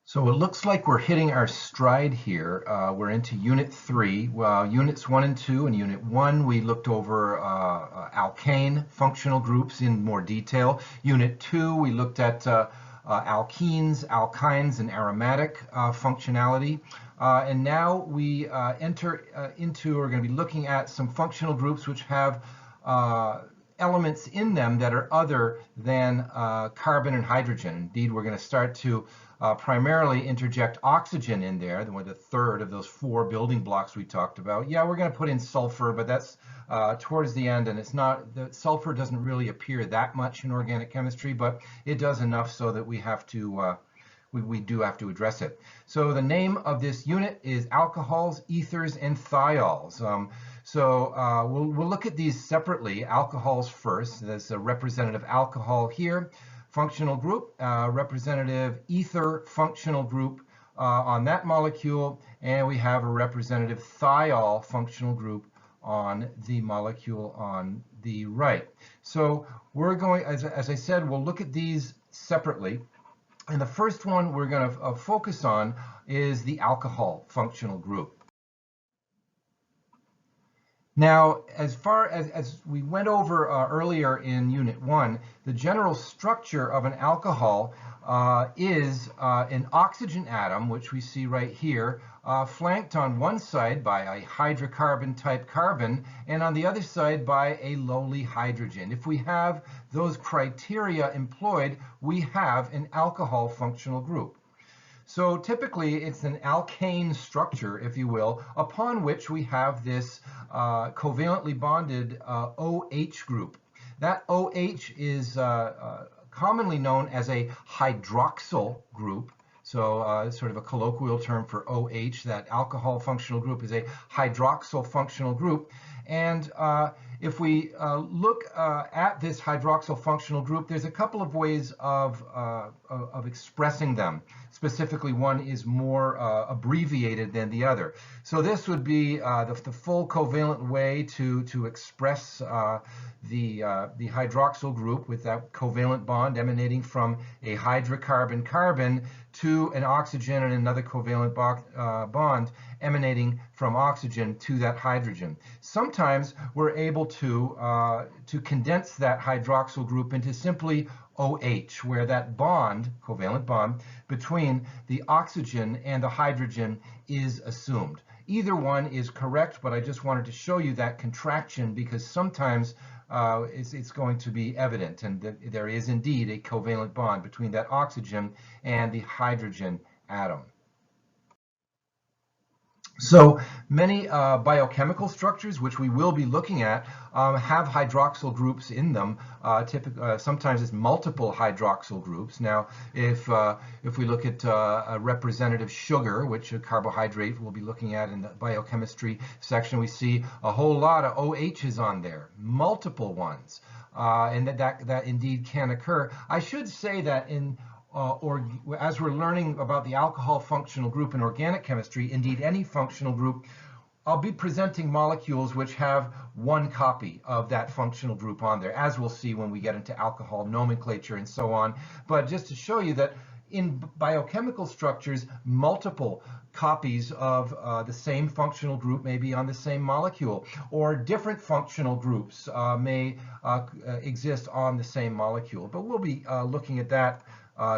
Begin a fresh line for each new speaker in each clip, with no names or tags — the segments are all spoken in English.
So it looks like we're hitting our stride here. We're into Unit 3. Well, Units 1 and 2. In Unit 1, we looked over alkane functional groups in more detail. Unit 2, we looked at alkenes, alkynes, and aromatic functionality. And now we enter into, we're going to be looking at some functional groups which have elements in them that are other than carbon and hydrogen. Indeed, we're going to start to primarily interject oxygen in there, the third of those 4 building blocks we talked about. Yeah, we're going to put in sulfur, but that's towards the end, and it's not, the sulfur doesn't really appear that much in organic chemistry, but it does enough so that we have to we do have to address it. So the name of this unit is alcohols, ethers, and thiols. We'll look at these separately. Alcohols first. There's a representative alcohol here, functional group, representative ether functional group on that molecule, and we have a representative thiol functional group on the molecule on the right. So we're going, as I said, we'll look at these separately. And the first one we're going to focus on is the alcohol functional group. Now, as far as we went over earlier in Unit 1, the general structure of an alcohol is an oxygen atom, which we see right here, flanked on one side by a hydrocarbon type carbon, and on the other side by a lowly hydrogen. If we have those criteria employed, we have an alcohol functional group. So typically it's an alkane structure, if you will, upon which we have this covalently bonded OH group. That OH is commonly known as a hydroxyl group. So sort of a colloquial term for OH, that alcohol functional group is a hydroxyl functional group. And if we look at this hydroxyl functional group, there's a couple of ways of expressing them. Specifically, one is more abbreviated than the other. So this would be the full covalent way to express the hydroxyl group with that covalent bond emanating from a hydrocarbon-carbon to an oxygen and another covalent bond emanating from oxygen to that hydrogen. Sometimes we're able to condense that hydroxyl group into simply OH, where that bond, covalent bond, between the oxygen and the hydrogen is assumed. Either one is correct, but I just wanted to show you that contraction because sometimes it's going to be evident, and there is indeed a covalent bond between that oxygen and the hydrogen atom. So many biochemical structures, which we will be looking at, have hydroxyl groups in them. Sometimes it's multiple hydroxyl groups. Now, if we look at a representative sugar, which a carbohydrate we'll be looking at in the biochemistry section, we see a whole lot of OHs on there, multiple ones, and that indeed can occur. I should say that as we're learning about the alcohol functional group in organic chemistry, indeed any functional group, I'll be presenting molecules which have one copy of that functional group on there, as we'll see when we get into alcohol nomenclature and so on. But just to show you that in biochemical structures, multiple copies of the same functional group may be on the same molecule, or different functional groups may exist on the same molecule. But we'll be looking at that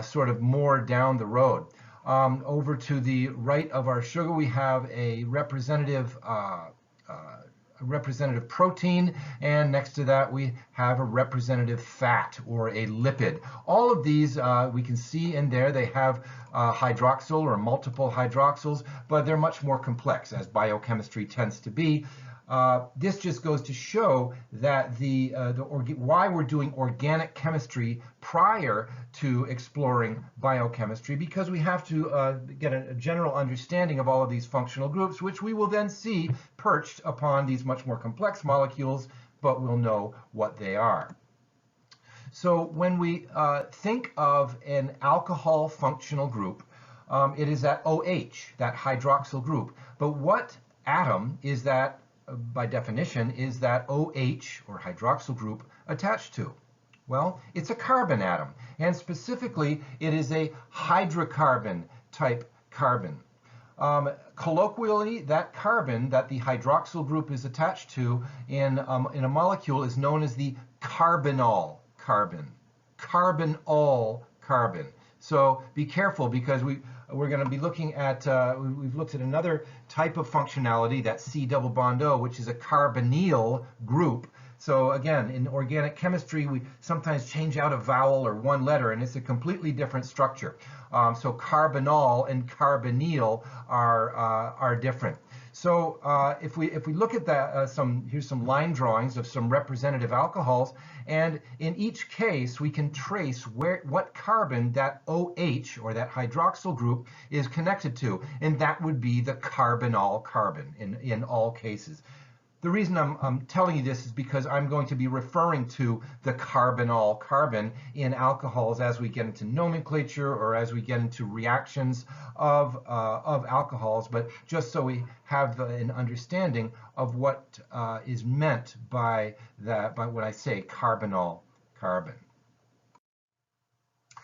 sort of more down the road. Over to the right of our sugar, we have a representative protein, and next to that we have a representative fat or a lipid. All of these we can see in there, they have hydroxyl or multiple hydroxyls, but they're much more complex, as biochemistry tends to be. This just goes to show that why we're doing organic chemistry prior to exploring biochemistry, because we have to get a general understanding of all of these functional groups, which we will then see perched upon these much more complex molecules, but we'll know what they are. So when we think of an alcohol functional group, it is that OH, that hydroxyl group. But what atom is that, by definition, is that OH or hydroxyl group attached to? Well, it's a carbon atom, and specifically it is a hydrocarbon type carbon. Colloquially, that carbon that the hydroxyl group is attached to in a molecule is known as the carbinol carbon. Carbinol carbon. So be careful, because we're going to be looking at, we've looked at another type of functionality, that C double bond O, which is a carbonyl group. So again, in organic chemistry, we sometimes change out a vowel or one letter, and it's a completely different structure. So carbinol and carbonyl are different. So if we look at that, here's some line drawings of some representative alcohols, and in each case we can trace what carbon that OH, or that hydroxyl group, is connected to, and that would be the carbinol carbon in all cases. The reason I'm telling you this is because I'm going to be referring to the carbinol carbon in alcohols as we get into nomenclature, or as we get into reactions of alcohols, but just so we have an understanding of what is meant by when I say carbinol carbon.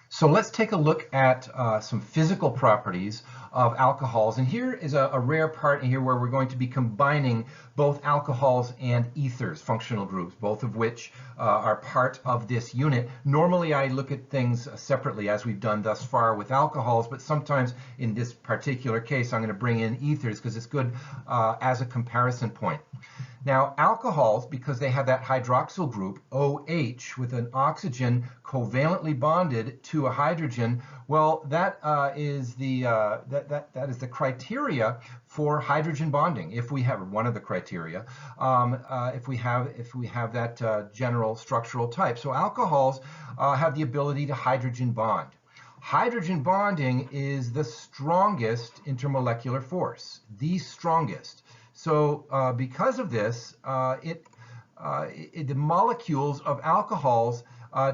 So let's take a look at some physical properties of alcohols. And here is a rare part in here where we're going to be combining both alcohols and ethers, functional groups, both of which are part of this unit. Normally I look at things separately, as we've done thus far with alcohols, but sometimes in this particular case I'm going to bring in ethers because it's good as a comparison point. Now, alcohols, because they have that hydroxyl group, OH, with an oxygen covalently bonded to a hydrogen, well, that is the criteria for hydrogen bonding. If we have one of the criteria, if we have that general structural type. So alcohols have the ability to hydrogen bond. Hydrogen bonding is the strongest intermolecular force, the strongest. So because of this, the molecules of alcohols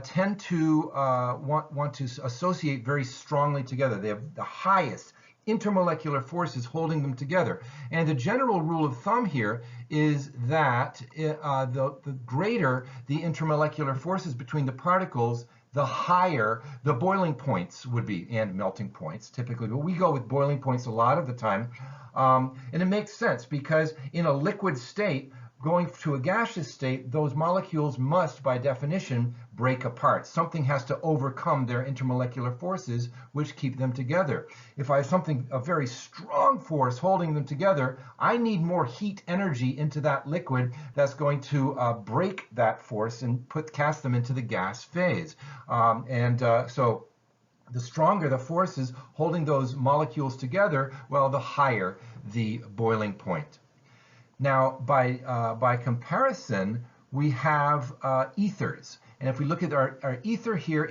tend to want to associate very strongly together. They have the highest intermolecular forces holding them together. And the general rule of thumb here is that the greater the intermolecular forces between the particles, the higher the boiling points would be, and melting points typically, but we go with boiling points a lot of the time. And it makes sense, because in a liquid state, going to a gaseous state, those molecules must, by definition, break apart. Something has to overcome their intermolecular forces, which keep them together. If I have a very strong force holding them together, I need more heat energy into that liquid that's going to break that force and cast them into the gas phase. So the stronger the forces holding those molecules together, well, the higher the boiling point. Now, by comparison, we have ethers. And if we look at our ether here,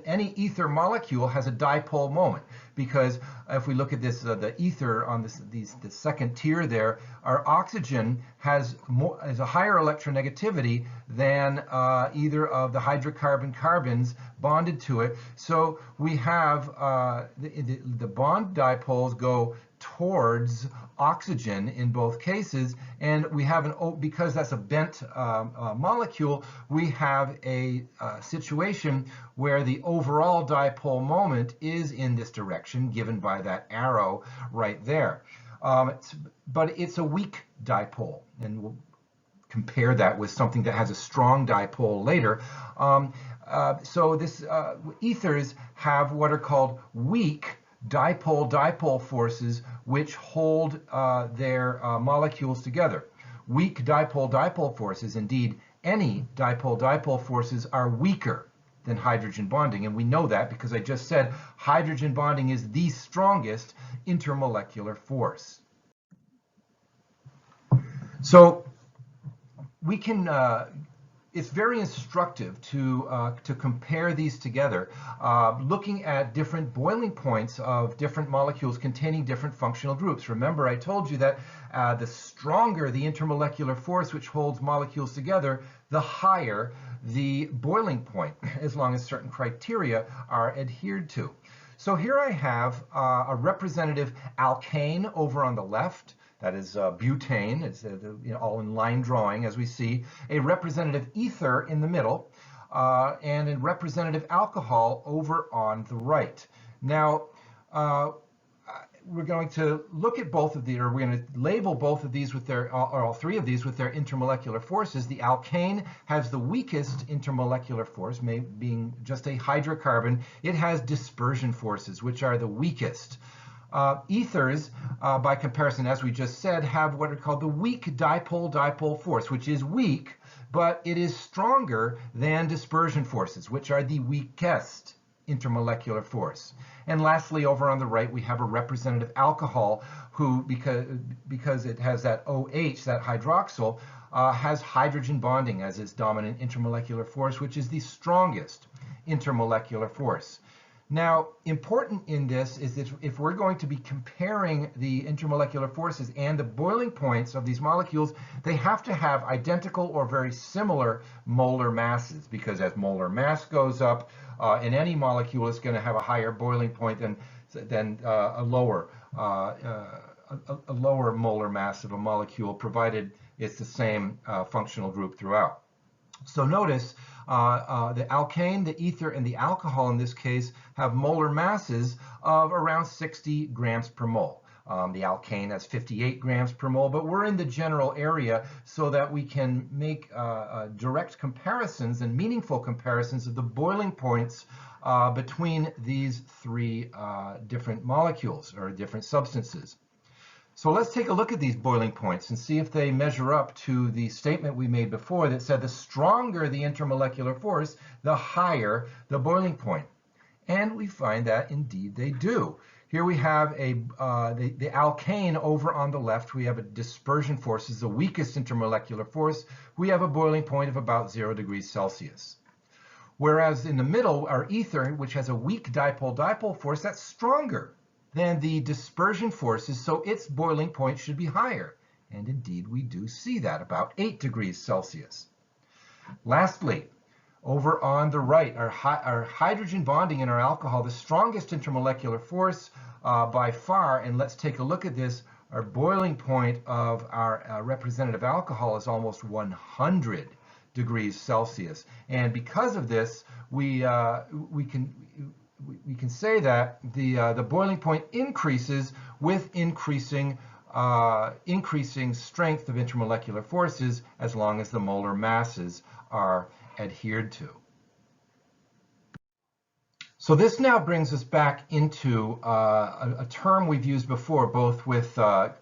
any ether molecule has a dipole moment, because if we look at this, the ether on the second tier there, our oxygen has a higher electronegativity than either of the hydrocarbon carbons bonded to it. So we have the bond dipoles go towards oxygen in both cases, and we have because that's a bent molecule, we have a situation where the overall dipole moment is in this direction, given by that arrow right there. But it's a weak dipole, and we'll compare that with something that has a strong dipole later. So this ethers have what are called weak dipole-dipole forces, which hold their molecules together. Weak dipole-dipole forces, indeed any dipole-dipole forces, are weaker than hydrogen bonding, and we know that because I just said hydrogen bonding is the strongest intermolecular force. So we can it's very instructive to compare these together, looking at different boiling points of different molecules containing different functional groups. Remember, I told you that the stronger the intermolecular force which holds molecules together, the higher the boiling point, as long as certain criteria are adhered to. So here I have a representative alkane over on the left. That is butane. It's all in line drawing, as we see. A representative ether in the middle, and a representative alcohol over on the right. Now, we're going to look at both of these, or we're going to label both of these with their, or all three of these with their intermolecular forces. The alkane has the weakest intermolecular force, being just a hydrocarbon. It has dispersion forces, which are the weakest. Ethers, by comparison, as we just said, have what are called the weak dipole-dipole force, which is weak, but it is stronger than dispersion forces, which are the weakest intermolecular force. And lastly, over on the right, we have a representative alcohol who, because it has that OH, that hydroxyl, has hydrogen bonding as its dominant intermolecular force, which is the strongest intermolecular force. Now, important in this is that if we're going to be comparing the intermolecular forces and the boiling points of these molecules, they have to have identical or very similar molar masses, because as molar mass goes up in any molecule, it's going to have a higher boiling point than a lower molar mass of a molecule, provided it's the same functional group throughout. So notice the alkane, the ether, and the alcohol in this case have molar masses of around 60 grams per mole. The alkane has 58 grams per mole, but we're in the general area so that we can make direct comparisons and meaningful comparisons of the boiling points between these three different molecules or different substances. So let's take a look at these boiling points and see if they measure up to the statement we made before that said the stronger the intermolecular force, the higher the boiling point. And we find that indeed they do. Here we have the alkane over on the left. We have a dispersion force is the weakest intermolecular force. We have a boiling point of about 0 degrees Celsius. Whereas in the middle, our ether, which has a weak dipole-dipole force, that's stronger than the dispersion forces, so its boiling point should be higher. And indeed, we do see that, about 8 degrees Celsius. Lastly, over on the right, our hydrogen bonding in our alcohol, the strongest intermolecular force by far, and let's take a look at this, our boiling point of our representative alcohol is almost 100 degrees Celsius. And because of this, we can say that the boiling point increases with increasing strength of intermolecular forces as long as the molar masses are adhered to. So this now brings us back into a term we've used before, both with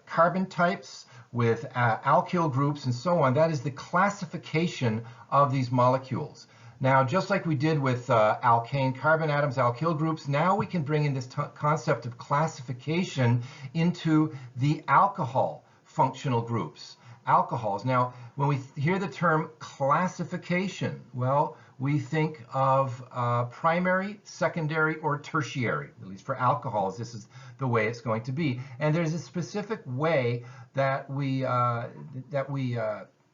carbon types, with alkyl groups, and so on. That is the classification of these molecules. Now, just like we did with alkane carbon atoms, alkyl groups, now we can bring in this concept of classification into the alcohol functional groups, alcohols. Now, when we hear the term classification, well, we think of primary, secondary, or tertiary. At least for alcohols, this is the way it's going to be. And there's a specific way that we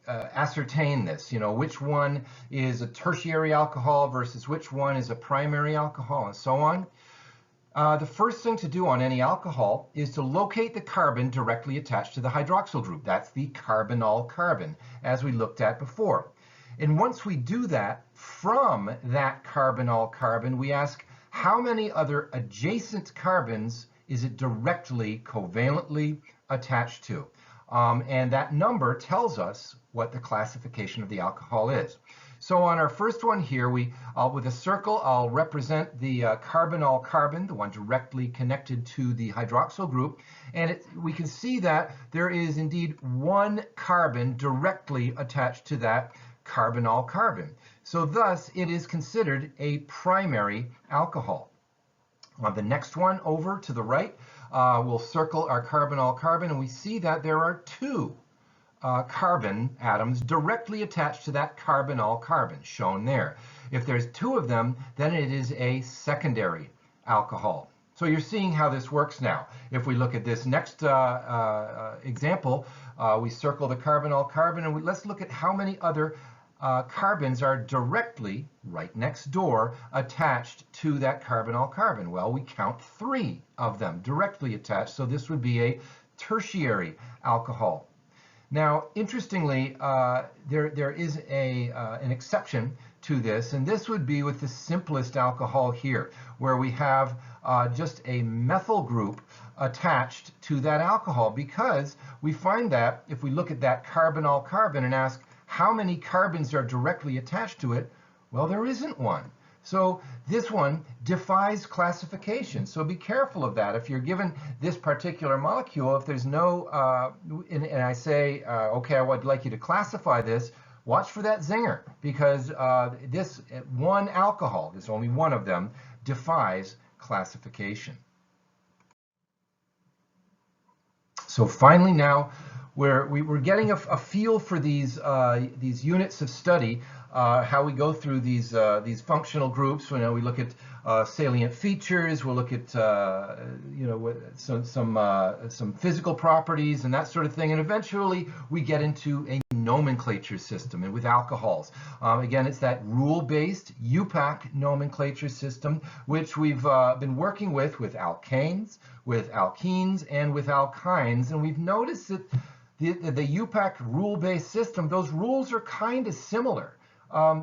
ascertain this, which one is a tertiary alcohol versus which one is a primary alcohol, and so on. The first thing to do on any alcohol is to locate the carbon directly attached to the hydroxyl group. That's the carbinol carbon, as we looked at before. And once we do that, from that carbinol carbon, we ask how many other adjacent carbons is it directly, covalently attached to. And that number tells us what the classification of the alcohol is. So on our first one here, with a circle, I'll represent the carbinol carbon, the one directly connected to the hydroxyl group. And we can see that there is indeed one carbon directly attached to that carbinol carbon. So thus, it is considered a primary alcohol. On the next one over to the right, we'll circle our carbinol carbon, and we see that there are two carbon atoms directly attached to that carbinol carbon, shown there. If there's two of them, then it is a secondary alcohol. So you're seeing how this works now. If we look at this next example, we circle the carbinol carbon, and let's look at how many other carbons are directly, right next door, attached to that carbinol carbon. Well, we count 3 of them directly attached, so this would be a tertiary alcohol. Now, interestingly, there is an exception to this, and this would be with the simplest alcohol here, where we have just a methyl group attached to that alcohol, because we find that if we look at that carbinol carbon and ask how many carbons are directly attached to it, well, there isn't one. So this one defies classification. So be careful of that. If you're given this particular molecule, if there's no, and I say, okay, I would like you to classify this, watch for that zinger, because this one alcohol, there's only one of them, defies classification. So finally now, we're getting a feel for these units of study, how we go through these functional groups. We look at salient features. We'll look at some physical properties and that sort of thing, and eventually we get into a nomenclature system. And with alcohols, again, it's that rule-based IUPAC nomenclature system, which we've been working with alkanes, with alkenes, and with alkynes. And we've noticed that the IUPAC rule-based system, those rules are kind of similar.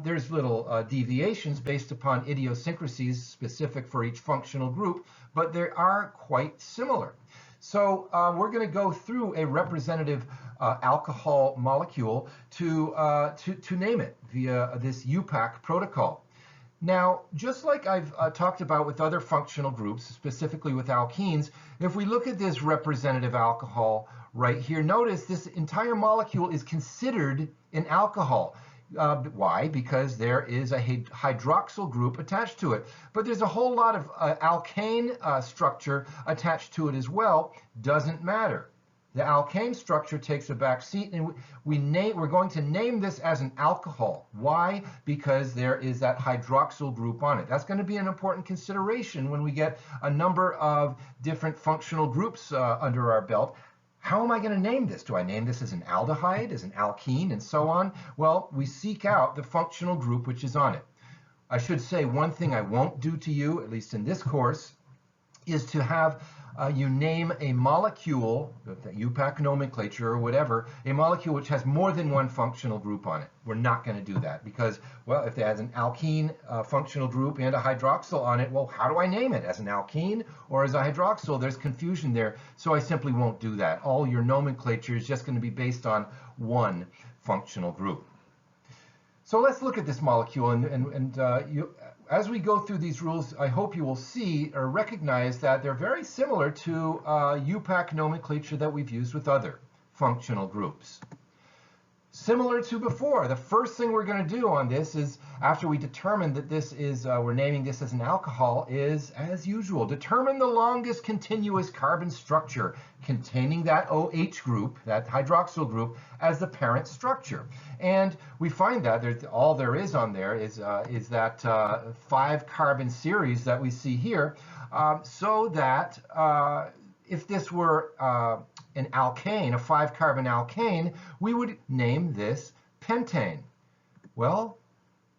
There's little deviations based upon idiosyncrasies specific for each functional group, but they are quite similar. So we're going to go through a representative alcohol molecule to name it via this IUPAC protocol. Now, just like I've talked about with other functional groups, specifically with alkenes, if we look at this representative alcohol right here, notice this entire molecule is considered an alcohol. Why? Because there is a hydroxyl group attached to it. But there's a whole lot of alkane structure attached to it as well. Doesn't matter. The alkane structure takes a back seat, and we're going to name this as an alcohol. Why? Because there is that hydroxyl group on it. That's going to be an important consideration when we get a number of different functional groups under our belt. How am I going to name this? Do I name this as an aldehyde, as an alkene, and so on? Well, we seek out the functional group which is on it. I should say one thing I won't do to you, at least in this course, is to have you name a molecule, the IUPAC nomenclature or whatever, a molecule which has more than one functional group on it. We're not going to do that because, well, if it has an alkene functional group and a hydroxyl on it, well, how do I name it? As an alkene or as a hydroxyl? There's confusion there, so I simply won't do that. All your nomenclature is just going to be based on one functional group. So let's look at this molecule, and as we go through these rules, I hope you will see or recognize that they're very similar to IUPAC nomenclature that we've used with other functional groups. Similar to before, the first thing we're going to do on this is, after we determine that this is, we're naming this as an alcohol, is, as usual, determine the longest continuous carbon structure containing that OH group, that hydroxyl group, as the parent structure. And we find that all there is on there is that 5-carbon series that we see here, so that if this were an alkane, a 5-carbon alkane, we would name this pentane. Well,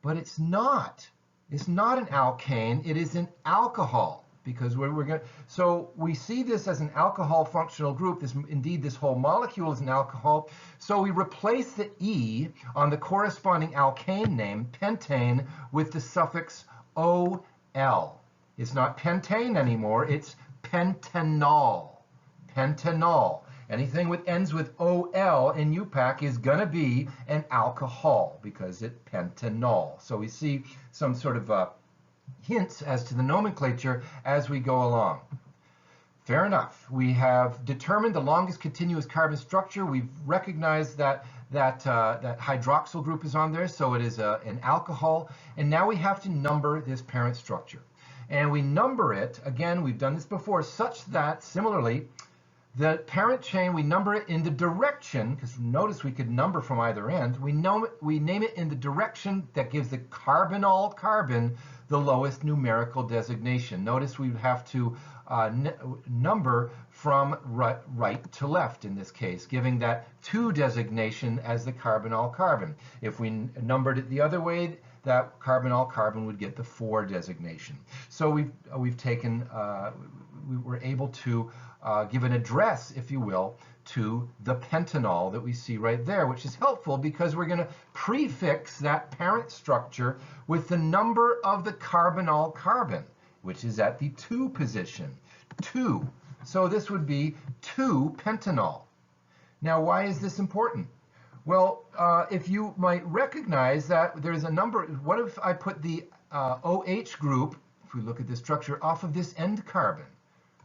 but it's not. It's not an alkane, it is an alcohol, because we're going to, so we see this as an alcohol functional group. Indeed, this whole molecule is an alcohol. So we replace the E on the corresponding alkane name, pentane, with the suffix OL. It's not pentane anymore, it's pentanol. Pentanol. Anything that ends with OL in IUPAC is going to be an alcohol because it's pentanol. So we see some sort of hints as to the nomenclature as we go along. Fair enough. We have determined the longest continuous carbon structure. We've recognized that hydroxyl group is on there, so it is an alcohol. And now we have to number this parent structure. And we number it, again, we've done this before, such that, similarly, the parent chain, we number it in the direction, because notice we could number from either end. We name it in the direction that gives the carbinol carbon the lowest numerical designation. Notice we would have to number from right to left in this case, giving that 2 designation as the carbinol carbon. If we numbered it the other way, that carbinol carbon would get the 4 designation. So we've taken we were able to give an address, if you will, to the pentanol that we see right there, which is helpful because we're going to prefix that parent structure with the number of the carbinol carbon, which is at the 2 position. 2. So this would be 2 pentanol. Now, why is this important? Well, if you might recognize that there's a number, what if I put the OH group, if we look at this structure, off of this end carbon?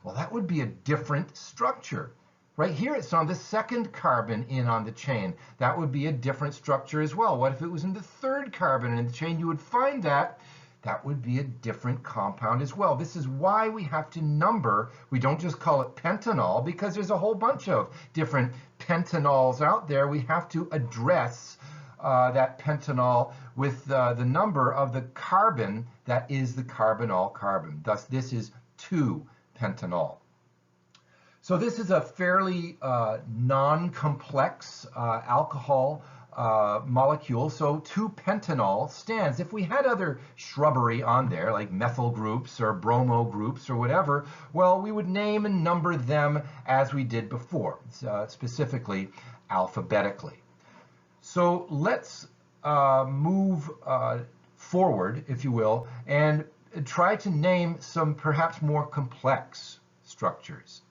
Well, that would be a different structure. Right here, it's on the 2nd carbon in on the chain. That would be a different structure as well. What if it was in the 3rd carbon in the chain? You would find that that would be a different compound as well. This is why we have to number. We don't just call it pentanol because there's a whole bunch of different pentanols out there. We have to address that pentanol with the number of the carbon that is the carbinol carbon. Thus, this is 2 pentanol. So this is a fairly non-complex alcohol molecule. So 2-pentanol stands. If we had other shrubbery on there, like methyl groups or bromo groups or whatever, well, we would name and number them as we did before, specifically alphabetically. So let's move forward, if you will, and try to name some perhaps more complex structures.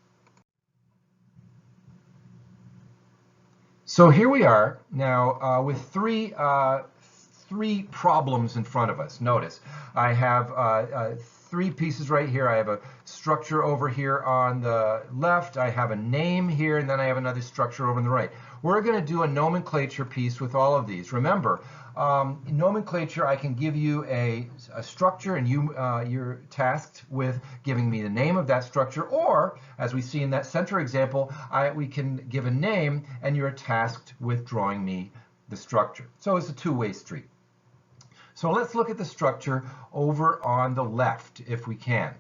So here we are now with three problems in front of us. Notice I have 3 pieces right here. I have a structure over here on the left. I have a name here, and then I have another structure over on the right. We're going to do a nomenclature piece with all of these. Remember, in nomenclature, I can give you a structure, and you're tasked with giving me the name of that structure, or, as we see in that center example, we can give a name, and you're tasked with drawing me the structure. So it's a two-way street. So let's look at the structure over on the left, if we can.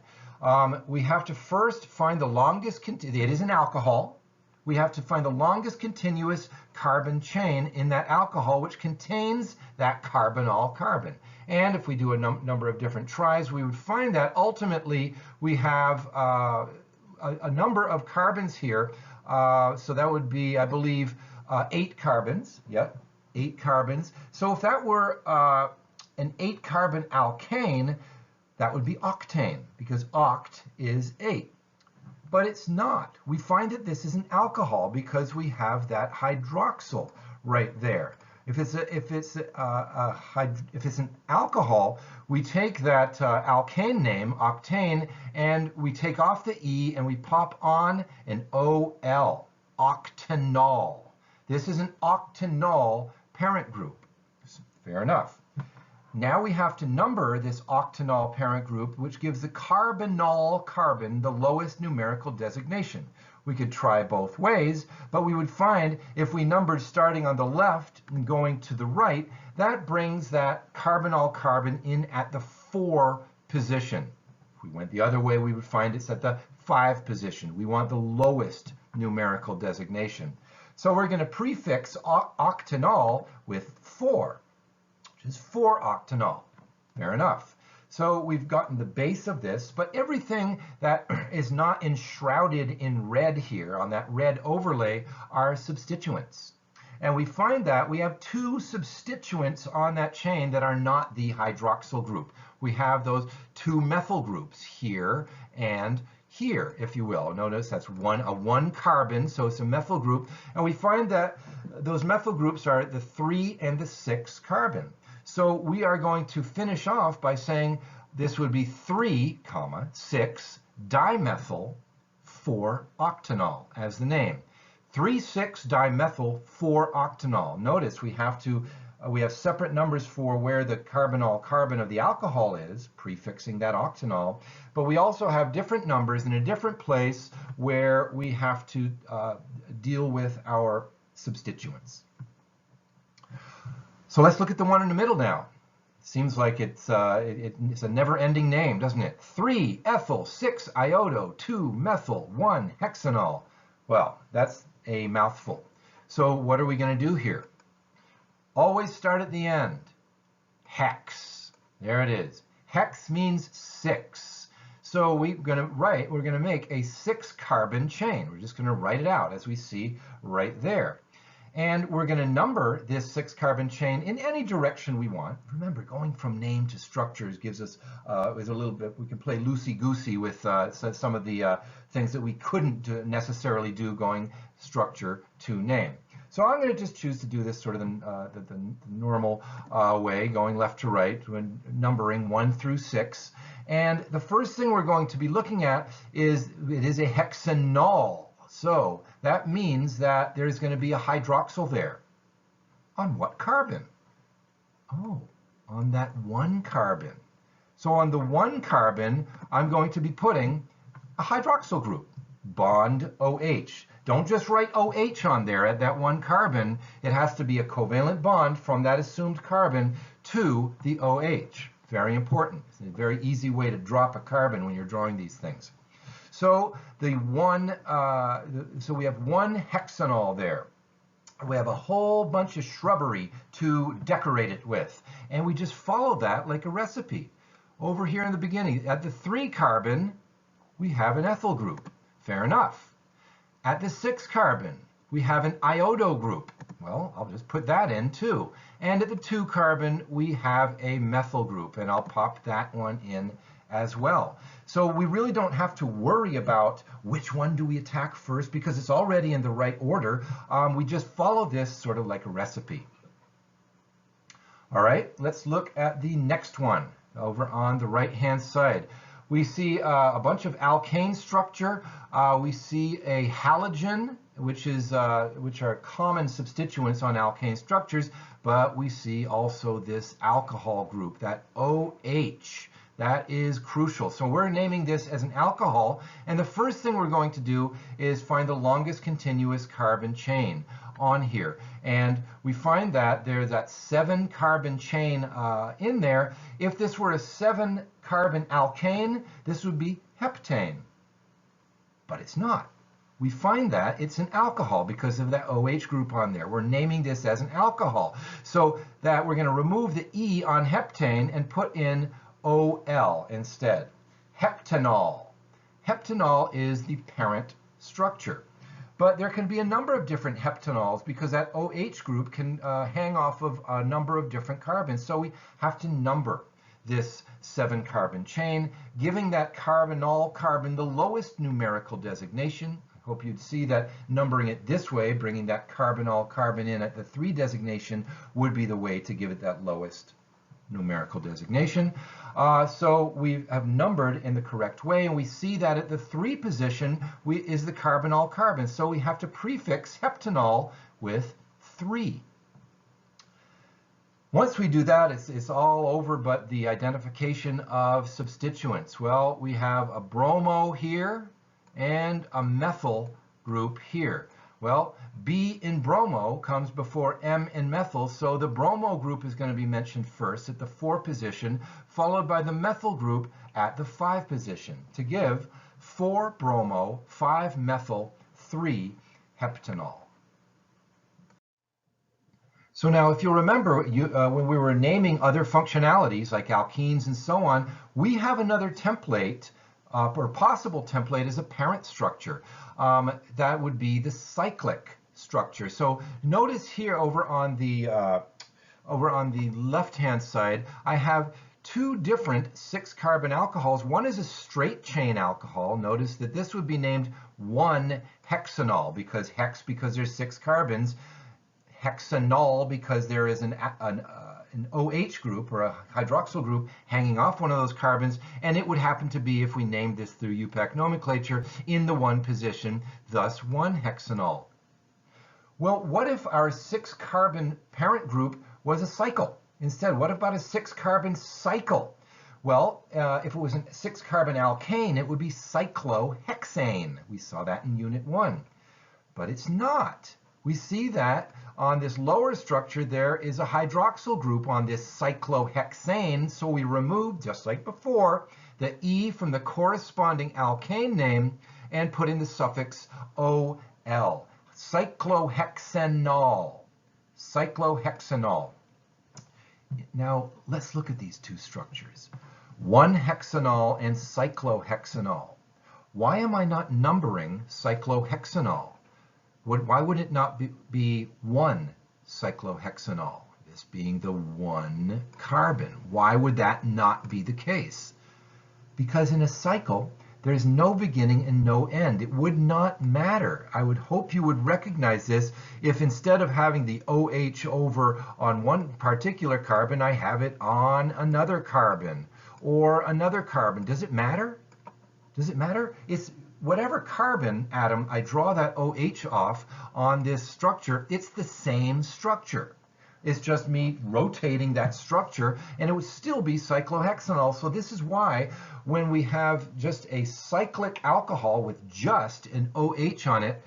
We have to first find the longest, it is an alcohol. We have to find the longest continuous carbon chain in that alcohol, which contains that carbinol carbon. And if we do a number of different tries, we would find that ultimately we have a number of carbons here. So that would be, I believe, 8 carbons. Yep, 8 carbons. So if that were an 8-carbon alkane, that would be octane, because oct is 8. But it's not. We find that this is an alcohol because we have that hydroxyl right there. If it's an alcohol, we take that alkane name, octane, and we take off the E and we pop on an OL, octanol. This is an octanol parent group. Fair enough. Now we have to number this octanol parent group, which gives the carbinol carbon the lowest numerical designation. We could try both ways, but we would find if we numbered starting on the left and going to the right, that brings that carbinol carbon in at the 4 position. If we went the other way, we would find it's at the 5 position. We want the lowest numerical designation. So we're going to prefix octanol with 4. Is 4-octanol. Fair enough. So we've gotten the base of this, but everything that is not enshrouded in red here on that red overlay are substituents. And we find that we have 2 substituents on that chain that are not the hydroxyl group. We have those 2 methyl groups here and here, if you will. Notice that's a 1 carbon, so it's a methyl group. And we find that those methyl groups are the 3 and the 6 carbon. So we are going to finish off by saying this would be 3, 6 dimethyl 4-octanol as the name. 3,6-dimethyl 4-octanol. Notice we have separate numbers for where the carbinol carbon of the alcohol is, prefixing that octanol, but we also have different numbers in a different place where we have to deal with our substituents. So let's look at the one in the middle now. Seems like it's a never-ending name, doesn't it? 3-ethyl 6-iodo 2-methyl 1-hexanol. Well, that's a mouthful. So what are we going to do here? Always start at the end. Hex. There it is. Hex means 6. So we're going to make a 6-carbon chain. We're just going to write it out as we see right there. And we're going to number this 6-carbon chain in any direction we want. Remember, going from name to structures gives us is a little bit, we can play loosey-goosey with some of the things that we couldn't necessarily do going structure to name. So I'm going to just choose to do this sort of the normal way, going left to right, when numbering 1 through 6. And the first thing we're going to be looking at is it is a hexanol. So that means that there's going to be a hydroxyl there. On what carbon? Oh, on that 1 carbon. So on the 1 carbon, I'm going to be putting a hydroxyl group, bond OH. Don't just write OH on there at that 1 carbon. It has to be a covalent bond from that assumed carbon to the OH. Very important. It's a very easy way to drop a carbon when you're drawing these things. So so we have 1 hexanol there. We have a whole bunch of shrubbery to decorate it with. And we just follow that like a recipe. Over here in the beginning, at the 3 carbon, we have an ethyl group. Fair enough. At the 6 carbon, we have an iodo group. Well, I'll just put that in too. And at the 2 carbon, we have a methyl group, and I'll pop that one in as well. So we really don't have to worry about which one do we attack first because it's already in the right order. We just follow this sort of like a recipe. All right, let's look at the next one over on the right-hand side. We see a bunch of alkane structure. We see a halogen, which are common substituents on alkane structures, but we see also this alcohol group, that OH. That is crucial. So we're naming this as an alcohol, and the first thing we're going to do is find the longest continuous carbon chain on here. And we find that there's that 7-carbon chain in there. If this were a 7-carbon alkane, this would be heptane. But it's not. We find that it's an alcohol because of that OH group on there. We're naming this as an alcohol. So that we're going to remove the E on heptane and put in OL instead. Heptanol. Heptanol is the parent structure. But there can be a number of different heptanols because that OH group can hang off of a number of different carbons. So we have to number this 7-carbon chain, giving that carbinol carbon the lowest numerical designation. I hope you'd see that numbering it this way, bringing that carbinol carbon in at the 3 designation, would be the way to give it that lowest numerical designation. So we have numbered in the correct way, and we see that at the 3 position is the carbinol carbon. So we have to prefix heptanol with 3. Once we do that, it's all over but the identification of substituents. Well, we have a bromo here and a methyl group here. Well, B in bromo comes before M in methyl, so the bromo group is going to be mentioned first at the 4 position, followed by the methyl group at the 5 position, to give 4 bromo, 5 methyl, 3 heptanol. So now, if you'll remember, when we were naming other functionalities like alkenes and so on, we have another template, or possible template as a parent structure. That would be the cyclic structure. So notice here over on the left-hand side, I have 2 different 6-carbon alcohols. One is a straight chain alcohol. Notice that this would be named 1-hexanol because there's 6 carbons. Hexanol because there is an OH group or a hydroxyl group hanging off one of those carbons, and it would happen to be, if we named this through IUPAC nomenclature, in the 1 position, thus 1-hexanol. Well, what if our 6-carbon parent group was a cycle? Instead, what about a 6-carbon cycle? Well, if it was a 6-carbon alkane, it would be cyclohexane. We saw that in Unit 1. But it's not. We see that on this lower structure there is a hydroxyl group on this cyclohexane, so we remove, just like before, the E from the corresponding alkane name and put in the suffix OL. Cyclohexanol. Cyclohexanol. Now, let's look at these 2 structures. 1-hexanol and cyclohexanol. Why am I not numbering cyclohexanol? Why would it not be 1-cyclohexanol? This being the 1 carbon. Why would that not be the case? Because in a cycle, there's no beginning and no end. It would not matter. I would hope you would recognize this if instead of having the OH over on one particular carbon, I have it on another carbon or another carbon. Does it matter? Does it matter? It's whatever carbon atom I draw that OH off on this structure, it's the same structure. It's just me rotating that structure, and it would still be cyclohexanol. So this is why when we have just a cyclic alcohol with just an OH on it,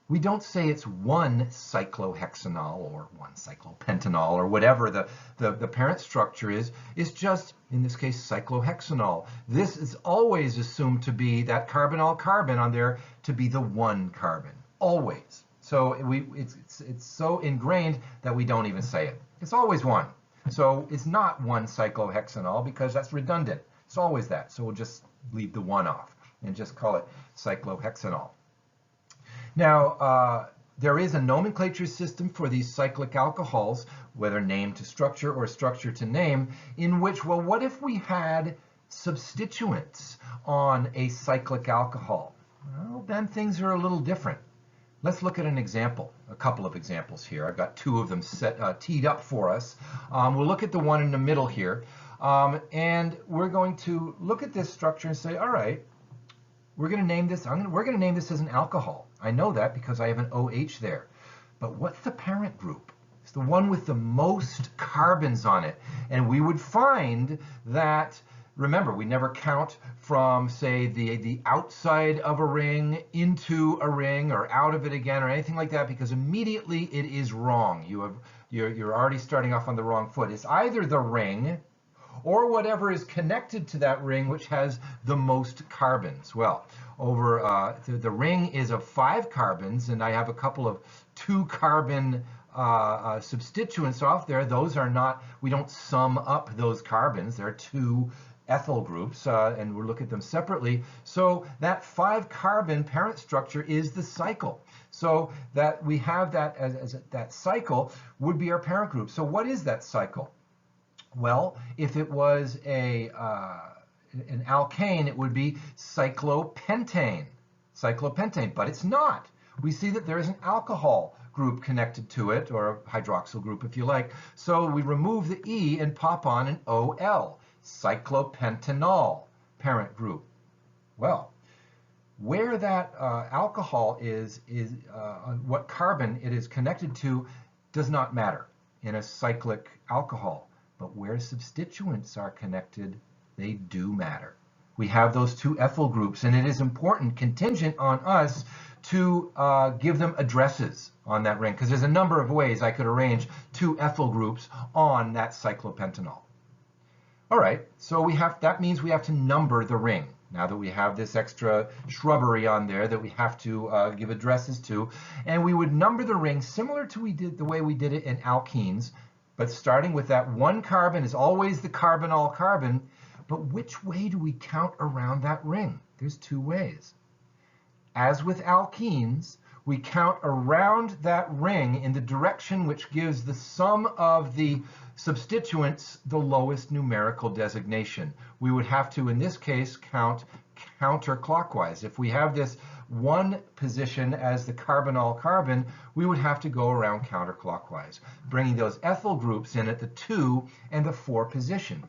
we don't say it's 1-cyclohexanol or 1-cyclopentanol or whatever the parent structure is. It's just, in this case, cyclohexanol. This is always assumed to be that carbonyl carbon on there to be the 1 carbon, always. So it's so ingrained that we don't even say it. It's always 1. So it's not 1-cyclohexanol because that's redundant. It's always that. So we'll just leave the 1 off and just call it cyclohexanol. Now, there is a nomenclature system for these cyclic alcohols, whether name to structure or structure to name, in which, well, what if we had substituents on a cyclic alcohol? Well, then things are a little different. Let's look at an example, a couple of examples here. I've got 2 of them teed up for us. We'll look at the one in the middle here, and we're going to look at this structure and say, all right, we're going to name this. We're going to name this as an alcohol. I know that because I have an OH there. But what's the parent group? It's the one with the most carbons on it, and we would find that. Remember, we never count from, say, the outside of a ring into a ring or out of it again or anything like that, because immediately it is wrong. You're already starting off on the wrong foot. It's either the ring or whatever is connected to that ring which has the most carbons. Well, over the ring is of 5 carbons, and I have a couple of 2-carbon substituents off there. Those are not, we don't sum up those carbons. They're 2 ethyl groups, and we'll look at them separately. So that 5-carbon parent structure is the cycle. So that we have that as that cycle would be our parent group. So what is that cycle? Well, if it was an alkane, it would be cyclopentane. Cyclopentane, but it's not. We see that there is an alcohol group connected to it, or a hydroxyl group if you like. So we remove the E and pop on an OL. Cyclopentanol parent group. Well, where that alcohol is what carbon it is connected to does not matter in a cyclic alcohol, but where substituents are connected, they do matter. We have those 2 ethyl groups, and it is important, contingent on us, to give them addresses on that ring, because there's a number of ways I could arrange 2 ethyl groups on that cyclopentanol. All right, so that means we have to number the ring. Now that we have this extra shrubbery on there that we have to give addresses to, and we would number the ring similar to the way we did it in alkenes, but starting with that 1 carbon is always the carbonyl carbon, but which way do we count around that ring? There's 2 ways. As with alkenes, we count around that ring in the direction which gives the sum of the substituents the lowest numerical designation. We would have to, in this case, count counterclockwise. If we have this 1 position as the carbonyl carbon, we would have to go around counterclockwise, bringing those ethyl groups in at the 2 and the 4 position.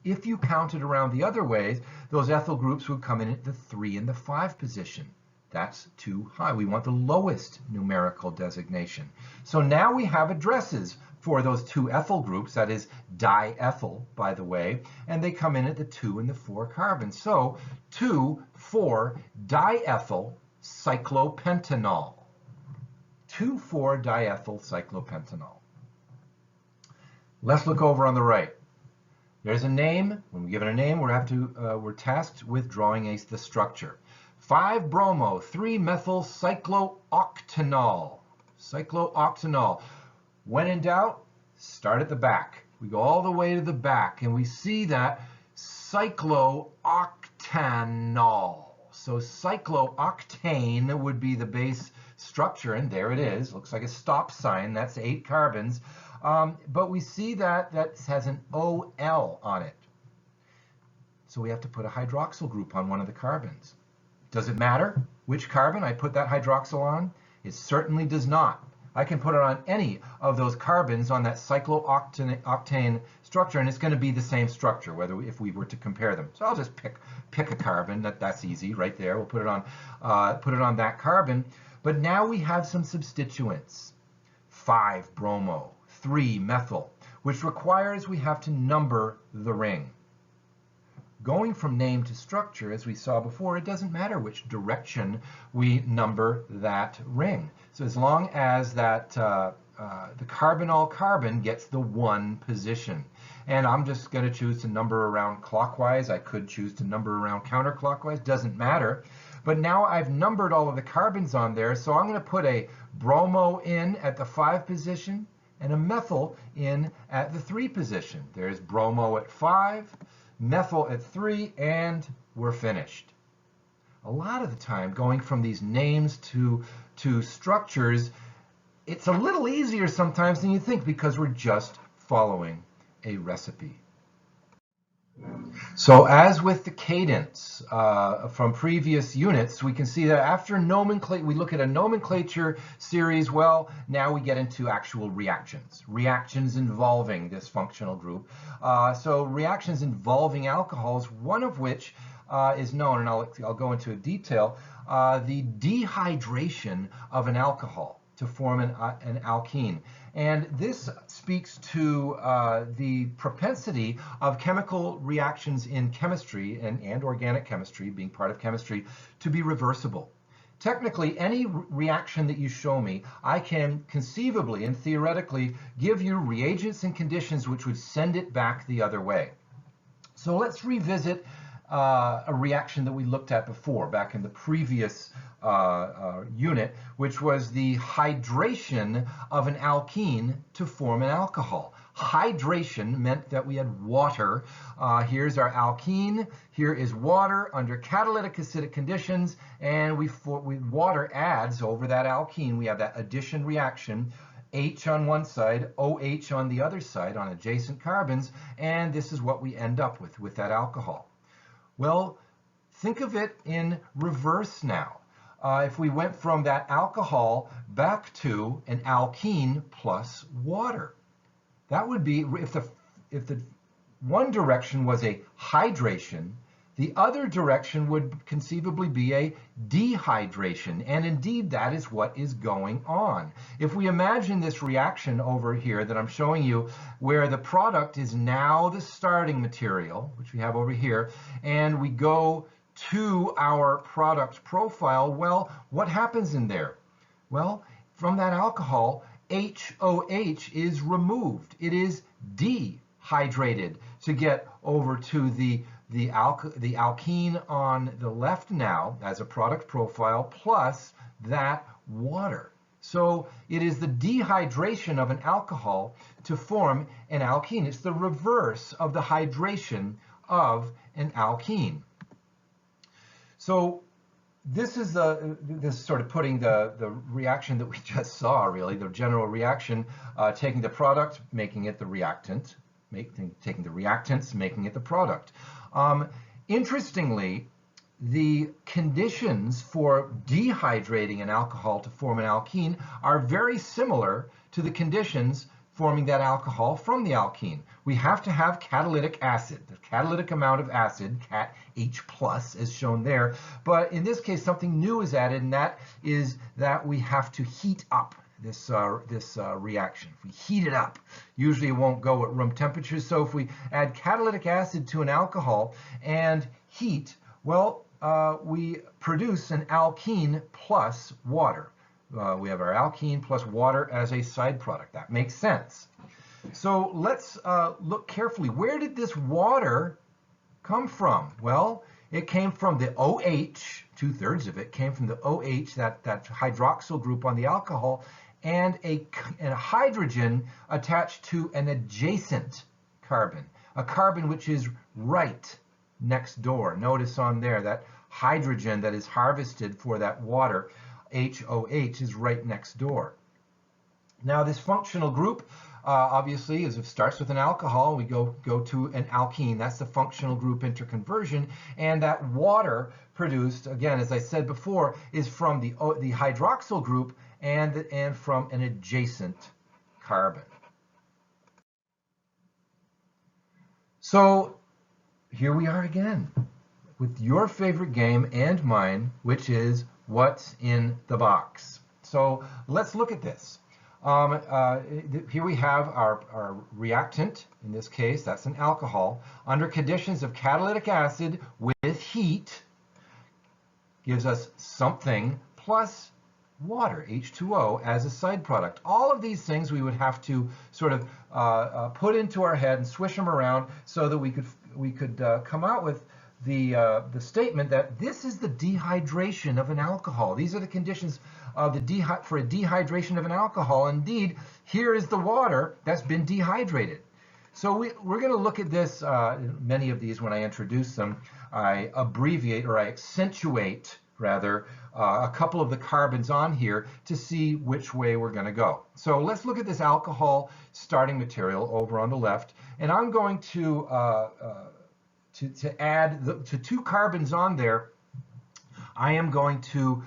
If you counted around the other ways, those ethyl groups would come in at the 3 and the 5 position. That's too high. We want the lowest numerical designation. So now we have addresses for those 2 ethyl groups, that is diethyl, by the way, and they come in at the 2 and the 4 carbons. So 2,4-diethyl cyclopentanol. 2,4-diethyl cyclopentanol. Let's look over on the right. There's a name. When we give it a name, we're tasked with drawing the structure. 5-bromo-3-methyl cyclooctanol. Cyclooctanol. When in doubt, start at the back. We go all the way to the back, and we see that cyclooctanol. So cyclooctane would be the base structure, and there it is. Looks like a stop sign. That's 8 carbons. But we see that that has an OL on it. So we have to put a hydroxyl group on one of the carbons. Does it matter which carbon I put that hydroxyl on? It certainly does not. I can put it on any of those carbons on that cyclooctane structure, and it's going to be the same structure, if we were to compare them. So I'll just pick a carbon. That's easy, right there. We'll put it on that carbon. But now we have some substituents: 5-bromo, 3-methyl, which requires we have to number the ring. Going from name to structure, as we saw before, it doesn't matter which direction we number that ring. So as long as that the carbinol carbon gets the 1 position. And I'm just going to choose to number around clockwise. I could choose to number around counterclockwise. Doesn't matter. But now I've numbered all of the carbons on there, so I'm going to put a bromo in at the 5 position and a methyl in at the 3 position. There's bromo at 5. Methyl at 3, and we're finished. A lot of the time, going from these names to structures, it's a little easier sometimes than you think, because we're just following a recipe. So as with the cadence from previous units, we can see that after nomenclature, we look at a nomenclature series. Well, now we get into actual reactions involving this functional group. So reactions involving alcohols, one of which is known, and I'll go into detail, the dehydration of an alcohol to form an alkene. And this speaks to the propensity of chemical reactions in chemistry and organic chemistry, being part of chemistry, to be reversible. Technically, any reaction that you show me, I can conceivably and theoretically give you reagents and conditions which would send it back the other way. So let's revisit a reaction that we looked at before, back in the previous unit, which was the hydration of an alkene to form an alcohol. Hydration meant that we had water. Here's our alkene. Here is water under catalytic acidic conditions, and water adds over that alkene. We have that addition reaction. H on one side, OH on the other side, on adjacent carbons, and this is what we end up with that alcohol. Well, think of it in reverse now. If we went from that alcohol back to an alkene plus water, that would be, if the one direction was a hydration, the other direction would conceivably be a dehydration, and indeed that is what is going on. If we imagine this reaction over here that I'm showing you, where the product is now the starting material, which we have over here, and we go to our product profile, well, what happens in there? Well, from that alcohol, HOH is removed. It is dehydrated to get over to the alkene on the left now as a product profile, plus that water. So it is the dehydration of an alcohol to form an alkene. It's the reverse of the hydration of an alkene. So this is sort of putting the reaction that we just saw, really, the general reaction, taking the product, making it the reactant, taking the reactants, making it the product. Interestingly, the conditions for dehydrating an alcohol to form an alkene are very similar to the conditions forming that alcohol from the alkene. We have to have catalytic acid, the catalytic amount of acid, Cat H+, as shown there. But in this case, something new is added, and that is that we have to heat up this reaction. If we heat it up, usually it won't go at room temperature. So if we add catalytic acid to an alcohol and heat, well, we produce an alkene plus water. We have our alkene plus water as a side product. That makes sense. So let's look carefully. Where did this water come from? Well, it came from the OH, 2/3 of it came from the OH, that hydroxyl group on the alcohol, and a hydrogen attached to an adjacent carbon, a carbon which is right next door. Notice on there that hydrogen that is harvested for that water, HOH, is right next door. Now this functional group obviously it starts with an alcohol. We go to an alkene. That's the functional group interconversion, and that water produced, again, as I said before, is from the hydroxyl group and from an adjacent carbon. So here we are again with your favorite game and mine, which is what's in the box. So let's look at this. Here we have our reactant. In this case, that's an alcohol. Under conditions of catalytic acid with heat, gives us something plus water, H2O, as a side product. All of these things we would have to sort of put into our head and swish them around so that we could come out with the statement that this is the dehydration of an alcohol. These are the conditions of for a dehydration of an alcohol. Indeed, here is the water that's been dehydrated. So we're going to look at this. Many of these, when I introduce them, I abbreviate, or I accentuate rather, a couple of the carbons on here to see which way we're going to go. So let's look at this alcohol starting material over on the left, and I'm going to add to 2 carbons on there. I am going to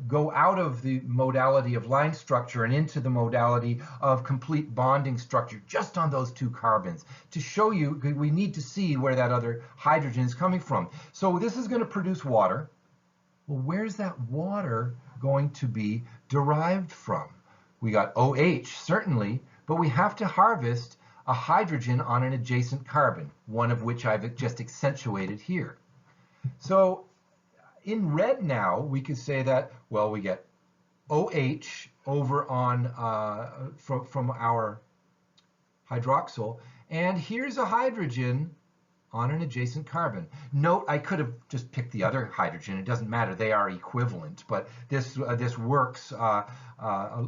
go out of the modality of line structure and into the modality of complete bonding structure just on those 2 carbons to show you we need to see where that other hydrogen is coming from. So this is going to produce water. Well, where's that water going to be derived from? We got OH, certainly, but we have to harvest a hydrogen on an adjacent carbon, one of which I've just accentuated here. So in red now, we could say that, well, we get OH over on from our hydroxyl, and here's a hydrogen on an adjacent carbon. Note, I could have just picked the other hydrogen. It doesn't matter. They are equivalent, but this works a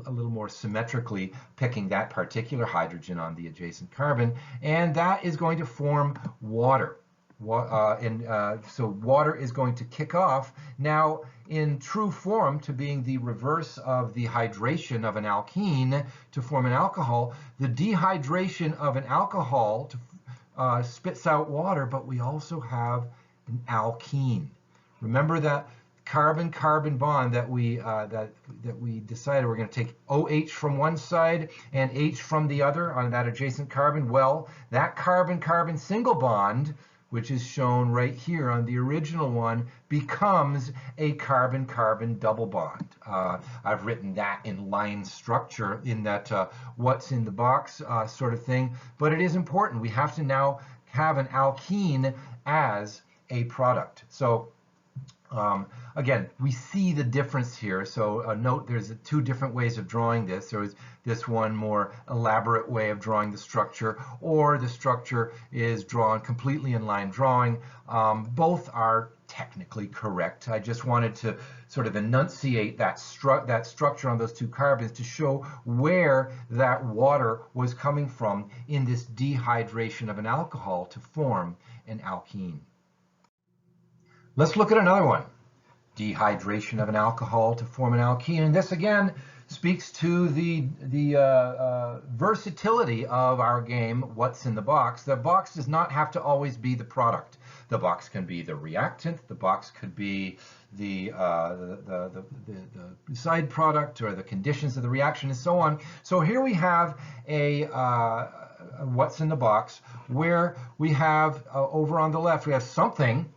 little more symmetrically, picking that particular hydrogen on the adjacent carbon, and that is going to form water. So water is going to kick off now in true form to being the reverse of the hydration of an alkene to form an alcohol. The dehydration of an alcohol spits out water, but we also have an alkene. Remember that carbon-carbon bond that we decided we're going to take OH from one side and H from the other on that adjacent carbon. Well, that carbon-carbon single bond, which is shown right here on the original one, becomes a carbon-carbon double bond. I've written that in line structure in that what's in the box sort of thing, but it is important. We have to now have an alkene as a product. So again, we see the difference here. So note there's 2 different ways of drawing this. There is this one more elaborate way of drawing the structure, or the structure is drawn completely in line drawing. Both are technically correct. I just wanted to sort of enunciate that structure on those 2 carbons to show where that water was coming from in this dehydration of an alcohol to form an alkene. Let's look at another one. Dehydration of an alcohol to form an alkene. And this again speaks to the versatility of our game, what's in the box. The box does not have to always be the product. The box can be the reactant, the box could be the side product or the conditions of the reaction and so on. So here we have a what's in the box where we have over on the left we have something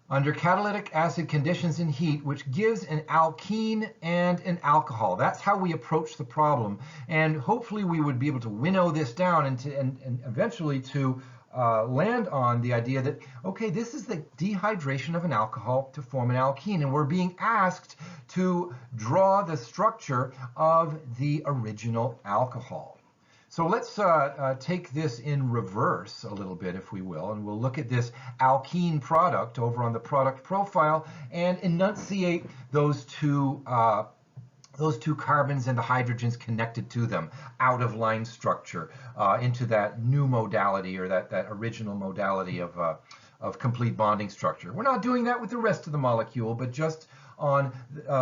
under catalytic acid conditions and heat, which gives an alkene and an alcohol. That's how we approach the problem. And hopefully we would be able to winnow this down and eventually to land on the idea that, okay, this is the dehydration of an alcohol to form an alkene. And we're being asked to draw the structure of the original alcohol. So let's take this in reverse a little bit, if we will, and we'll look at this alkene product over on the product profile and enunciate those 2 those two carbons and the hydrogens connected to them out of line structure into that new modality, or that original modality of complete bonding structure. We're not doing that with the rest of the molecule, but just on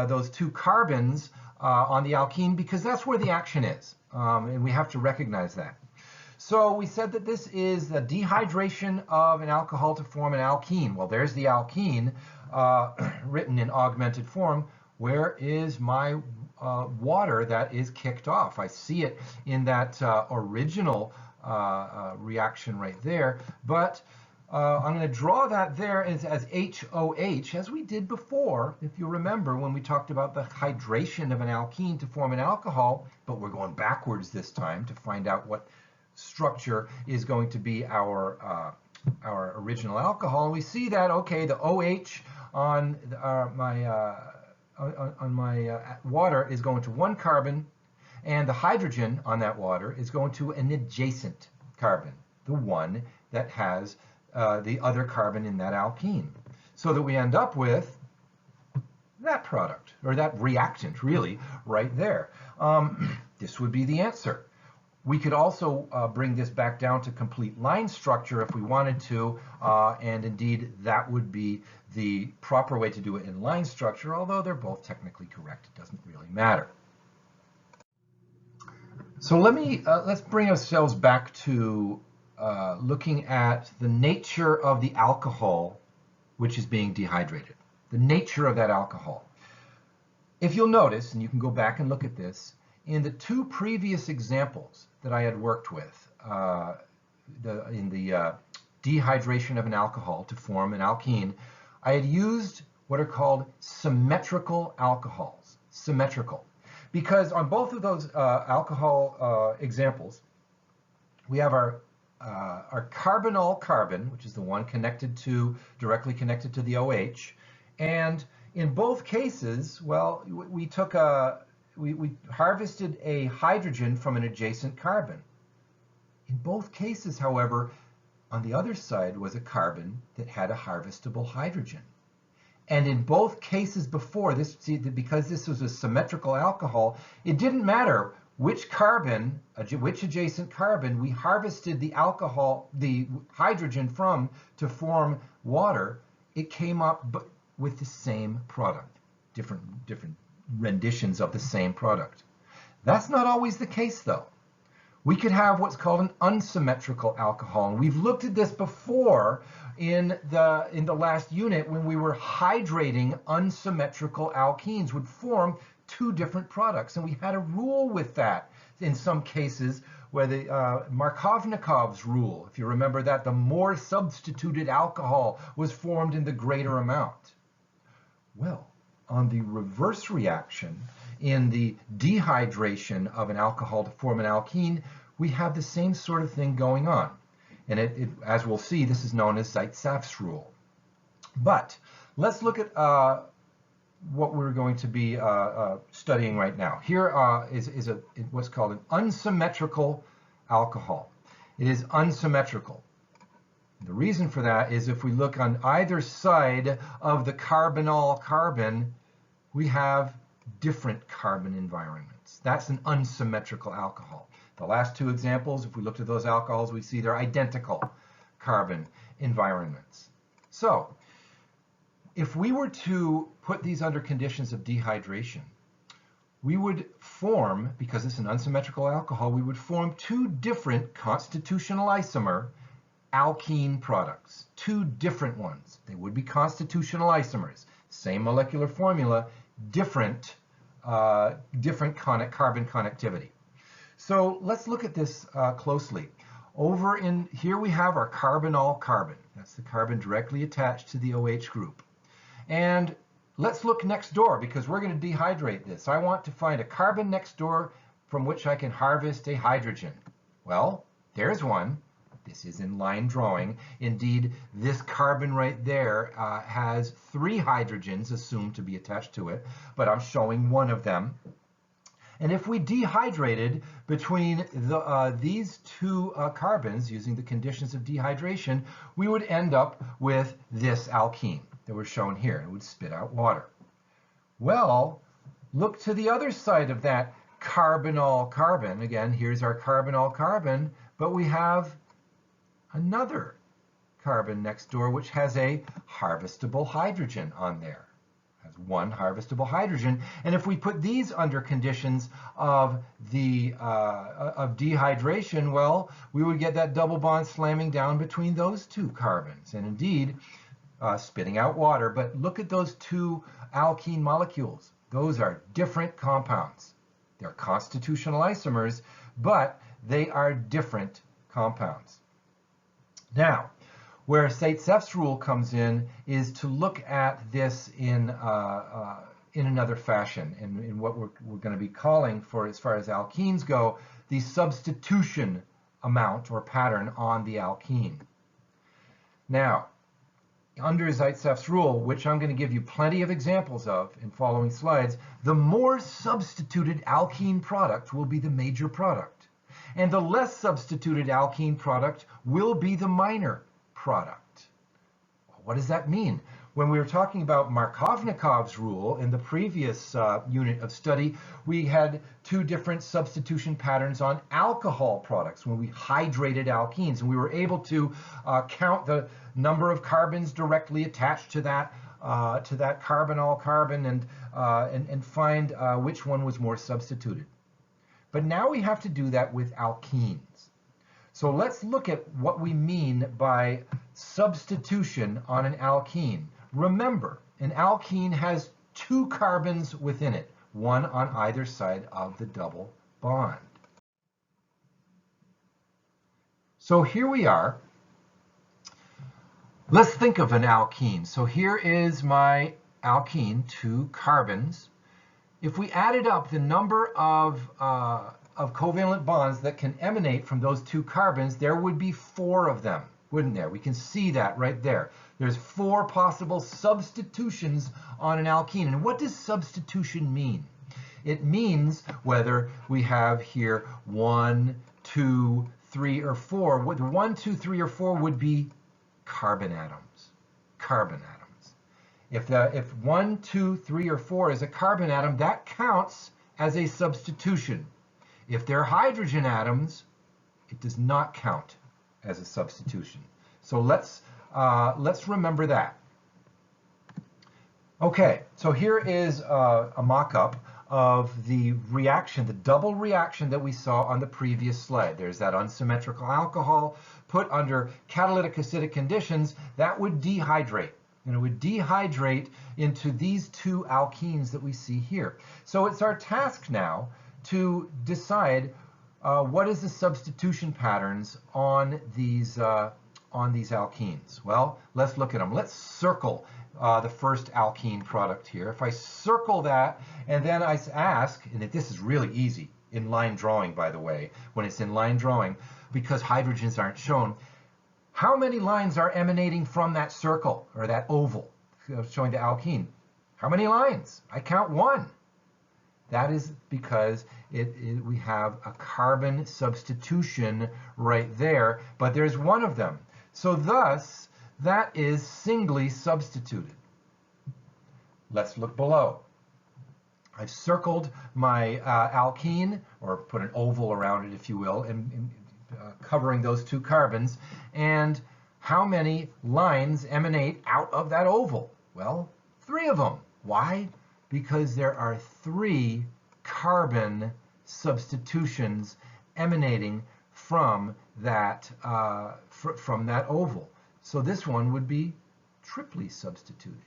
those two carbons on the alkene, because that's where the action is, and we have to recognize that. So we said that this is the dehydration of an alcohol to form an alkene. Well, there's the alkene written in augmented form. Where is my water that is kicked off? I see it in that original reaction right there, but I'm going to draw that there as HOH, as we did before, if you remember, when we talked about the hydration of an alkene to form an alcohol, but we're going backwards this time to find out what structure is going to be our original alcohol. And we see that, okay, the OH on my water is going to one carbon, and the hydrogen on that water is going to an adjacent carbon, the one that has the other carbon in that alkene, so that we end up with that product, or that reactant, really, right there. This would be the answer. We could also bring this back down to complete line structure if we wanted to, and indeed that would be the proper way to do it in line structure, although they're both technically correct. It doesn't really matter. So let's bring ourselves back to looking at the nature of the alcohol which is being dehydrated, the nature of that alcohol. If you'll notice, and you can go back and look at this, in the two previous examples that I had worked with, in the dehydration of an alcohol to form an alkene, I had used what are called symmetrical alcohols, symmetrical. Because on both of those alcohol examples, we have our carbinol carbon, which is the one directly connected to the OH, and in both cases, well, we took we harvested a hydrogen from an adjacent carbon. In both cases, however, on the other side was a carbon that had a harvestable hydrogen. And in both cases before this, see, because this was a symmetrical alcohol, it didn't matter which carbon, which adjacent carbon we harvested the hydrogen from to form water, it came up with the same product, different renditions of the same product. That's not always the case, though. We could have what's called an unsymmetrical alcohol, and we've looked at this before in the last unit when we were hydrating. Unsymmetrical alkenes would form two different products, and we had a rule with that in some cases, where the Markovnikov's rule, if you remember that, the more substituted alcohol was formed in the greater amount. Well, on the reverse reaction, in the dehydration of an alcohol to form an alkene, we have the same sort of thing going on. And as we'll see, this is known as Zaitsev's rule. But let's look at what we're going to be studying right now. Here is what's called an unsymmetrical alcohol. It is unsymmetrical. The reason for that is if we look on either side of the carbinol carbon, we have different carbon environments. That's an unsymmetrical alcohol. The last two examples, if we looked at those alcohols, we see they're identical carbon environments. So if we were to put these under conditions of dehydration, we would form, because it's an unsymmetrical alcohol, we would form two different constitutional isomer alkene products, two different ones. They would be constitutional isomers, same molecular formula, different carbon connectivity. So let's look at this closely. Over in here we have our carbinol carbon. That's the carbon directly attached to the OH group. And let's look next door, because we're going to dehydrate this. I want to find a carbon next door from which I can harvest a hydrogen. Well, there's one. This is in line drawing. Indeed, this carbon right there has 3 hydrogens assumed to be attached to it, but I'm showing one of them. And if we dehydrated between these two carbons using the conditions of dehydration, we would end up with this alkene that was shown here. It would spit out water. Well, look to the other side of that carbinol carbon. Again, here's our carbinol carbon, but we have another carbon next door which has a harvestable hydrogen on there. Has one harvestable hydrogen, and if we put these under conditions of dehydration, well, we would get that double bond slamming down between those two carbons, and indeed spitting out water. But look at those two alkene molecules. Those are different compounds. They're constitutional isomers, but they are different compounds. Now, where Zaitsev's rule comes in is to look at this in another fashion, in what we're going to be calling, for as far as alkenes go, the substitution amount or pattern on the alkene. Now, under Zaitsev's rule, which I'm going to give you plenty of examples of in following slides, the more substituted alkene product will be the major product, and the less substituted alkene product will be the minor product. What does that mean? When we were talking about Markovnikov's rule in the previous unit of study, we had two different substitution patterns on alcohol products when we hydrated alkenes, and we were able to count the number of carbons directly attached to that carbinol carbon and find which one was more substituted. But now we have to do that with alkenes. So let's look at what we mean by substitution on an alkene. Remember, an alkene has two carbons within it, one on either side of the double bond. So here we are. Let's think of an alkene. So here is my alkene, two carbons. If we added up the number of covalent bonds that can emanate from those two carbons, there would be 4 of them, wouldn't there? We can see that right there. There's 4 possible substitutions on an alkene. And what does substitution mean? It means whether we have here 1, 2, 3, or 4. 1, 2, 3, or 4 would be carbon atoms. Carbon atoms. If 1, 2, 3, or 4 is a carbon atom, that counts as a substitution. If they're hydrogen atoms, it does not count as a substitution. So let's remember that. Okay, so here is a mock-up of the reaction, the double reaction that we saw on the previous slide. There's that unsymmetrical alcohol put under catalytic acidic conditions that would dehydrate. And it would dehydrate into these two alkenes that we see here. So it's our task now to decide what is the substitution patterns on these alkenes. Well, let's look at them. Let's circle the first alkene product here. If I circle that and then I ask, and this is really easy in line drawing, by the way, when it's in line drawing, because hydrogens aren't shown, how many lines are emanating from that circle or that oval showing the alkene? How many lines? I count 1. That is because we have a carbon substitution right there, but there's 1 of them. So thus, that is singly substituted. Let's look below. I've circled my alkene, or put an oval around it, if you will, and covering those 2 carbons. And how many lines emanate out of that oval? Well, 3 of them. Why? Because there are 3 carbon substitutions emanating from that oval. So this one would be triply substituted.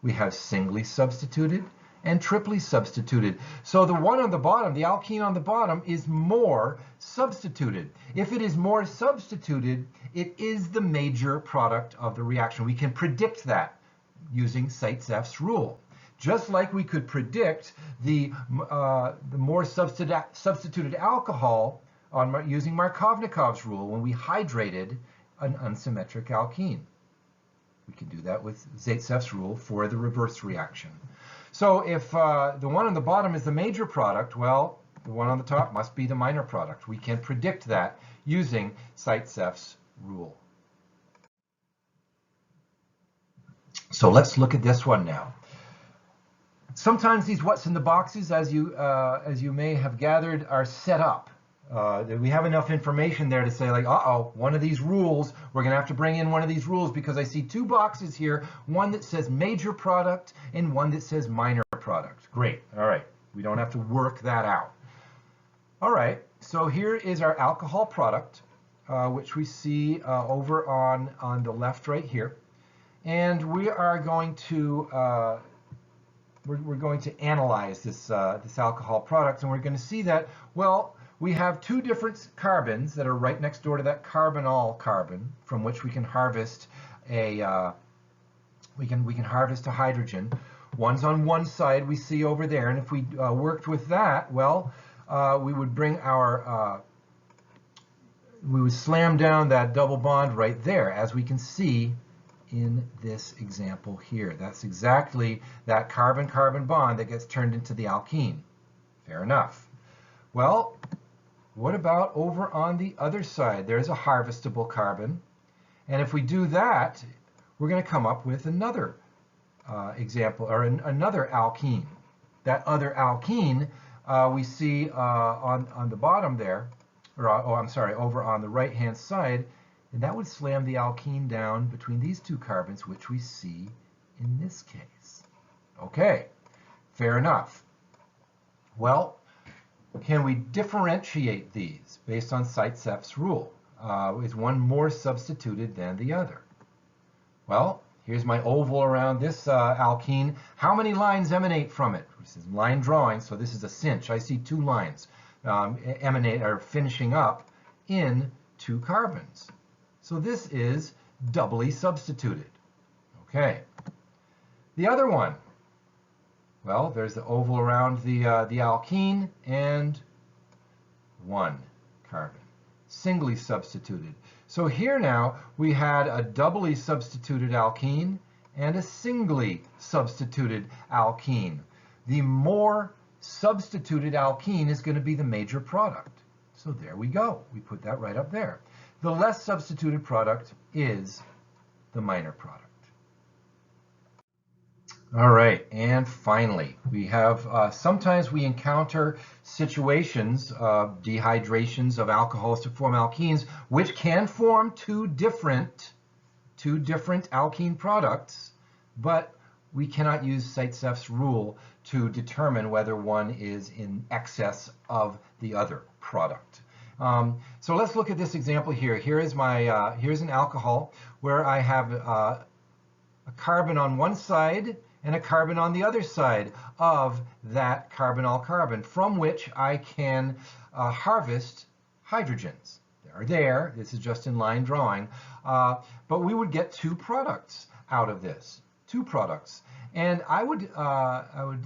We have singly substituted and triply substituted. So the one on the bottom, the alkene on the bottom, is more substituted. If it is more substituted, it is the major product of the reaction. We can predict that using Zaitsev's rule. Just like we could predict the more substituted alcohol using Markovnikov's rule when we hydrated an unsymmetric alkene. We can do that with Zaitsev's rule for the reverse reaction. So if the one on the bottom is the major product, well, the one on the top must be the minor product. We can predict that using Zaitsev's rule. So let's look at this one now. Sometimes these what's in the boxes, as you may have gathered, are set up. We have enough information there to say, like, uh-oh, one of these rules, we're going to have to bring in one of these rules because I see two boxes here, one that says major product and one that says minor product. Great. All right. We don't have to work that out. All right. So here is our alcohol product, which we see over on the left right here. And we are going to we're going to analyze this alcohol product, and we're going to see that, well, we have two different carbons that are right next door to that carbinol carbon, from which we can harvest a harvest a hydrogen. One's on one side, we see over there, and if we worked with that, well, we would bring our we would slam down that double bond right there, as we can see in this example here. That's exactly that carbon-carbon bond that gets turned into the alkene. Fair enough. Well, what about over on the other side? There's a harvestable carbon. And if we do that, we're going to come up with another example, or another alkene. That other alkene we see on the bottom there, or I'm sorry, over on the right-hand side, and that would slam the alkene down between these two carbons, which we see in this case. Okay, fair enough. Well, can we differentiate these based on Zaitsev's rule? Is one more substituted than the other? Well, here's my oval around this alkene. How many lines emanate from it? This is line drawing, so this is a cinch. I see two lines emanate or finishing up in two carbons. So this is doubly substituted. Okay. The other one, well, there's the oval around the alkene and one carbon, singly substituted. So here now we had a doubly substituted alkene and a singly substituted alkene. The more substituted alkene is going to be the major product. So there we go. We put that right up there. The less substituted product is the minor product. All right, and finally, we have, sometimes we encounter situations of dehydrations of alcohols to form alkenes, which can form two different alkene products, but we cannot use Zaitsev's rule to determine whether one is in excess of the other product. So let's look at this example here. Here is my, here's an alcohol where I have a carbon on one side and a carbon on the other side of that carbinol carbon, from which I can harvest hydrogens. They're there. This is just in line drawing. But we would get two products out of this, two products. And I would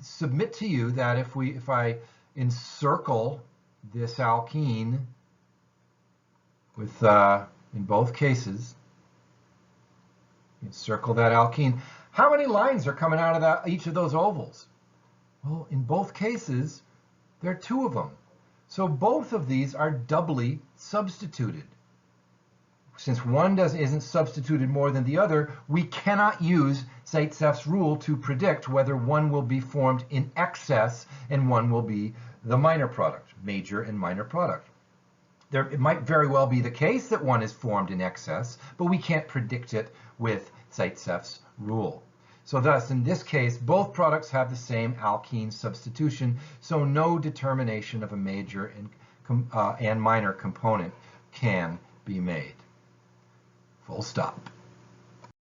submit to you that if I encircle this alkene with, in both cases, encircle that alkene, how many lines are coming out of each of those ovals? Well, in both cases, there are two of them. So both of these are doubly substituted. Since one isn't substituted more than the other, we cannot use Zaitsev's rule to predict whether one will be formed in excess and one will be the minor product, major and minor product. It might very well be the case that one is formed in excess, but we can't predict it with Zaitsev's rule. So thus, in this case, both products have the same alkene substitution, so no determination of a major and minor component can be made. Full stop.